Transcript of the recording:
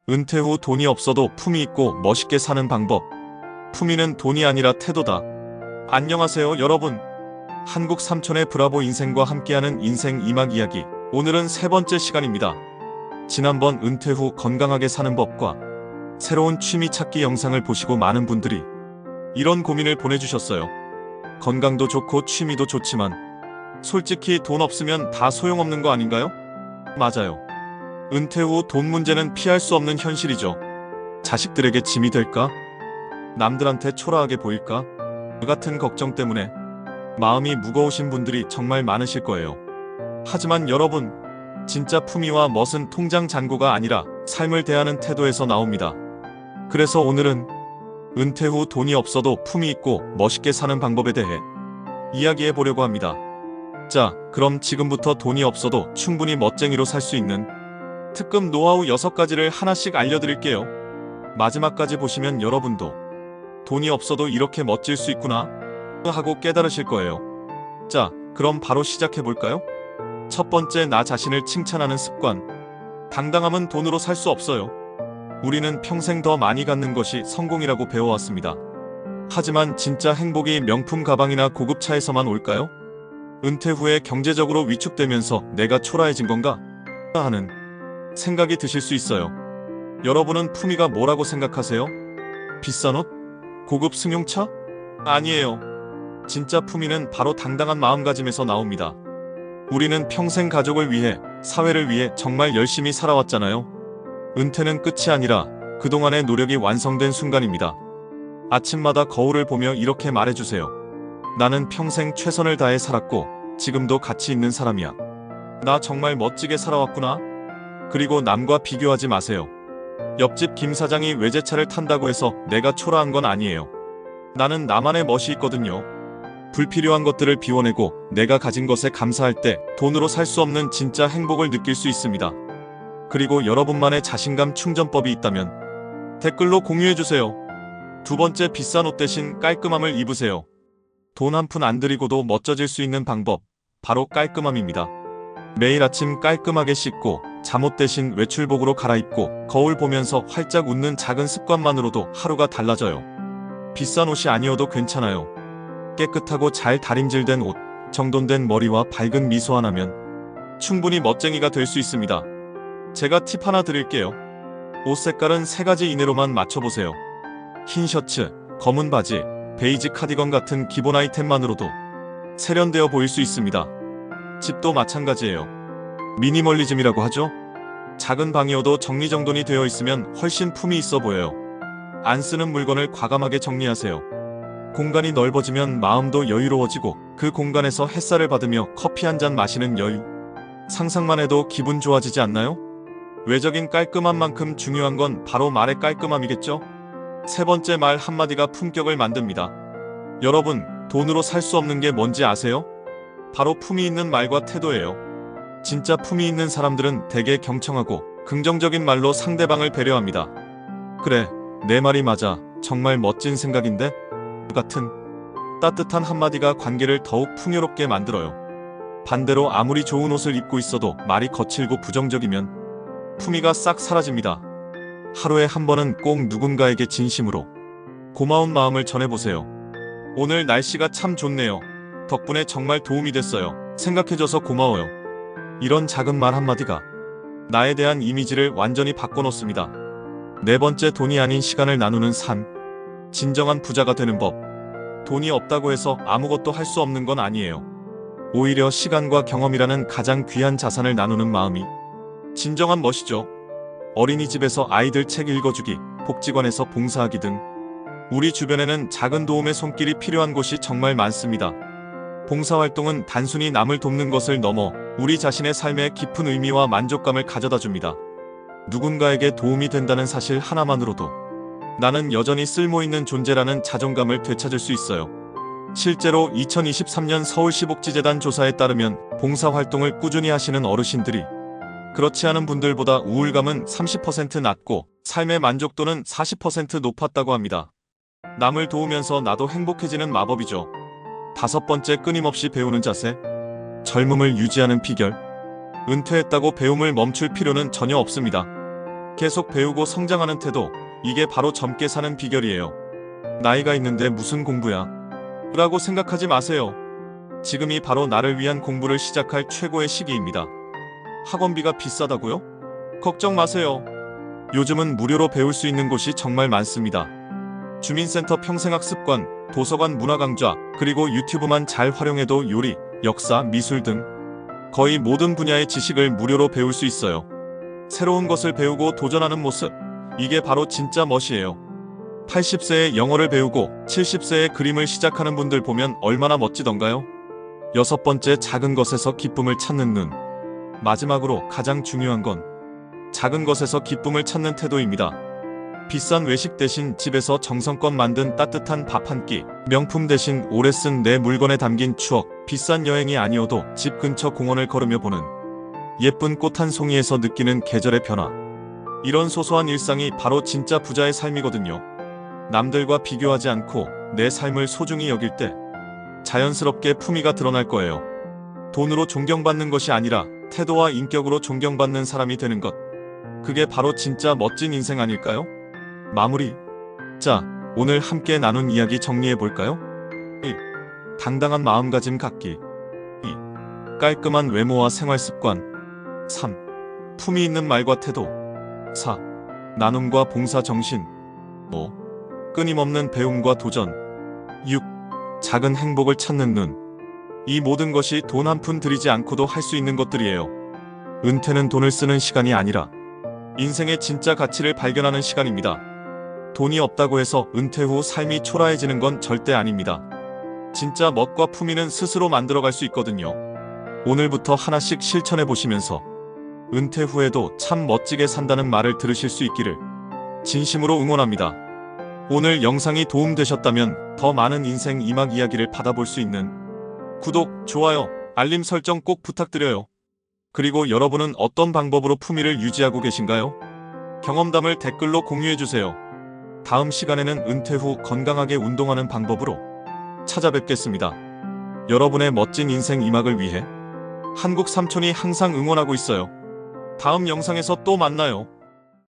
은퇴 후 돈이 없어도 품위 있고 멋있게 사는 방법. 품위는 돈이 아니라 태도다. 안녕하세요 여러분. 한국 삼촌의 브라보 인생과 함께하는 인생 2막 이야기. 오늘은 세 번째 시간입니다. 지난번 은퇴 후 건강하게 사는 법과 새로운 취미 찾기 영상을 보시고 많은 분들이 이런 고민을 보내주셨어요. 건강도 좋고 취미도 좋지만 솔직히 돈 없으면 다 소용없는 거 아닌가요? 맞아요. 은퇴 후 돈 문제는 피할 수 없는 현실이죠. 자식들에게 짐이 될까? 남들한테 초라하게 보일까? 그 같은 걱정 때문에 마음이 무거우신 분들이 정말 많으실 거예요. 하지만 여러분, 진짜 품위와 멋은 통장 잔고가 아니라 삶을 대하는 태도에서 나옵니다. 그래서 오늘은 은퇴 후 돈이 없어도 품위 있고 멋있게 사는 방법에 대해 이야기해 보려고 합니다. 자, 그럼 지금부터 돈이 없어도 충분히 멋쟁이로 살 수 있는 특급 노하우 6가지를 하나씩 알려드릴게요. 마지막까지 보시면 여러분도 돈이 없어도 이렇게 멋질 수 있구나 하고 깨달으실 거예요. 자, 그럼 바로 시작해볼까요? 첫 번째, 나 자신을 칭찬하는 습관. 당당함은 돈으로 살 수 없어요. 우리는 평생 더 많이 갖는 것이 성공이라고 배워왔습니다. 하지만 진짜 행복이 명품 가방이나 고급 차에서만 올까요? 은퇴 후에 경제적으로 위축되면서 내가 초라해진 건가? 하는 생각이 드실 수 있어요. 여러분은 품위가 뭐라고 생각하세요? 비싼 옷? 고급 승용차? 아니에요. 진짜 품위는 바로 당당한 마음가짐에서 나옵니다. 우리는 평생 가족을 위해, 사회를 위해 정말 열심히 살아왔잖아요. 은퇴는 끝이 아니라 그동안의 노력이 완성된 순간입니다. 아침마다 거울을 보며 이렇게 말해주세요. 나는 평생 최선을 다해 살았고 지금도 가치 있는 사람이야. 나 정말 멋지게 살아왔구나. 그리고 남과 비교하지 마세요. 옆집 김 사장이 외제차를 탄다고 해서 내가 초라한 건 아니에요. 나는 나만의 멋이 있거든요. 불필요한 것들을 비워내고 내가 가진 것에 감사할 때 돈으로 살 수 없는 진짜 행복을 느낄 수 있습니다. 그리고 여러분만의 자신감 충전법이 있다면 댓글로 공유해주세요. 두 번째, 비싼 옷 대신 깔끔함을 입으세요. 돈 한 푼 안 들이고도 멋져질 수 있는 방법, 바로 깔끔함입니다. 매일 아침 깔끔하게 씻고 잠옷 대신 외출복으로 갈아입고 거울 보면서 활짝 웃는 작은 습관만으로도 하루가 달라져요. 비싼 옷이 아니어도 괜찮아요. 깨끗하고 잘 다림질된 옷, 정돈된 머리와 밝은 미소 하나면 충분히 멋쟁이가 될 수 있습니다. 제가 팁 하나 드릴게요. 옷 색깔은 3가지 이내로만 맞춰보세요. 흰 셔츠, 검은 바지, 베이지 카디건 같은 기본 아이템만으로도 세련되어 보일 수 있습니다. 집도 마찬가지예요. 미니멀리즘이라고 하죠? 작은 방이어도 정리정돈이 되어 있으면 훨씬 품이 있어 보여요. 안 쓰는 물건을 과감하게 정리하세요. 공간이 넓어지면 마음도 여유로워지고 그 공간에서 햇살을 받으며 커피 한 잔 마시는 여유. 상상만 해도 기분 좋아지지 않나요? 외적인 깔끔함만큼 중요한 건 바로 말의 깔끔함이겠죠? 세 번째, 말 한마디가 품격을 만듭니다. 여러분, 돈으로 살 수 없는 게 뭔지 아세요? 바로 품위 있는 말과 태도예요. 진짜 품위 있는 사람들은 되게 경청하고 긍정적인 말로 상대방을 배려합니다. 그래, 내 말이 맞아. 정말 멋진 생각인데? 같은 따뜻한 한마디가 관계를 더욱 풍요롭게 만들어요. 반대로 아무리 좋은 옷을 입고 있어도 말이 거칠고 부정적이면 품위가 싹 사라집니다. 하루에 한 번은 꼭 누군가에게 진심으로 고마운 마음을 전해보세요. 오늘 날씨가 참 좋네요. 덕분에 정말 도움이 됐어요. 생각해줘서 고마워요. 이런 작은 말 한마디가 나에 대한 이미지를 완전히 바꿔놓습니다. 네 번째, 돈이 아닌 시간을 나누는 삶. 진정한 부자가 되는 법. 돈이 없다고 해서 아무것도 할 수 없는 건 아니에요. 오히려 시간과 경험이라는 가장 귀한 자산을 나누는 마음이 진정한 멋이죠. 어린이집에서 아이들 책 읽어주기, 복지관에서 봉사하기 등 우리 주변에는 작은 도움의 손길이 필요한 곳이 정말 많습니다. 봉사활동은 단순히 남을 돕는 것을 넘어 우리 자신의 삶에 깊은 의미와 만족감을 가져다 줍니다. 누군가에게 도움이 된다는 사실 하나만으로도 나는 여전히 쓸모있는 존재라는 자존감을 되찾을 수 있어요. 실제로 2023년 서울시복지재단 조사에 따르면 봉사활동을 꾸준히 하시는 어르신들이 그렇지 않은 분들보다 우울감은 30% 낮고 삶의 만족도는 40% 높았다고 합니다. 남을 도우면서 나도 행복해지는 마법이죠. 다섯 번째, 끊임없이 배우는 자세. 젊음을 유지하는 비결. 은퇴했다고 배움을 멈출 필요는 전혀 없습니다. 계속 배우고 성장하는 태도, 이게 바로 젊게 사는 비결이에요. 나이가 있는데 무슨 공부야? 라고 생각하지 마세요. 지금이 바로 나를 위한 공부를 시작할 최고의 시기입니다. 학원비가 비싸다고요? 걱정 마세요. 요즘은 무료로 배울 수 있는 곳이 정말 많습니다. 주민센터 평생학습관, 도서관 문화강좌, 그리고 유튜브만 잘 활용해도 요리, 역사, 미술 등 거의 모든 분야의 지식을 무료로 배울 수 있어요. 새로운 것을 배우고 도전하는 모습, 이게 바로 진짜 멋이에요. 80세에 영어를 배우고 70세에 그림을 시작하는 분들 보면 얼마나 멋지던가요? 여섯 번째, 작은 것에서 기쁨을 찾는 눈. 마지막으로 가장 중요한 건 작은 것에서 기쁨을 찾는 태도입니다. 비싼 외식 대신 집에서 정성껏 만든 따뜻한 밥 한 끼, 명품 대신 오래 쓴 내 물건에 담긴 추억, 비싼 여행이 아니어도 집 근처 공원을 걸으며 보는 예쁜 꽃 한 송이에서 느끼는 계절의 변화. 이런 소소한 일상이 바로 진짜 부자의 삶이거든요. 남들과 비교하지 않고 내 삶을 소중히 여길 때 자연스럽게 품위가 드러날 거예요. 돈으로 존경받는 것이 아니라 태도와 인격으로 존경받는 사람이 되는 것. 그게 바로 진짜 멋진 인생 아닐까요? 마무리. 자, 오늘 함께 나눈 이야기 정리해볼까요? 1. 당당한 마음가짐 갖기. 2. 깔끔한 외모와 생활습관. 3. 품위 있는 말과 태도. 4. 나눔과 봉사 정신. 5. 끊임없는 배움과 도전. 6. 작은 행복을 찾는 눈. 이 모든 것이 돈 한 푼 들이지 않고도 할 수 있는 것들이에요. 은퇴는 돈을 쓰는 시간이 아니라 인생의 진짜 가치를 발견하는 시간입니다. 돈이 없다고 해서 은퇴 후 삶이 초라해지는 건 절대 아닙니다. 진짜 멋과 품위는 스스로 만들어갈 수 있거든요. 오늘부터 하나씩 실천해 보시면서 은퇴 후에도 참 멋지게 산다는 말을 들으실 수 있기를 진심으로 응원합니다. 오늘 영상이 도움되셨다면 더 많은 인생 이막 이야기를 받아볼 수 있는 구독, 좋아요, 알림 설정 꼭 부탁드려요. 그리고 여러분은 어떤 방법으로 품위를 유지하고 계신가요? 경험담을 댓글로 공유해주세요. 다음 시간에는 은퇴 후 건강하게 운동하는 방법으로 찾아뵙겠습니다. 여러분의 멋진 인생 이막을 위해 한국 삼촌이 항상 응원하고 있어요. 다음 영상에서 또 만나요.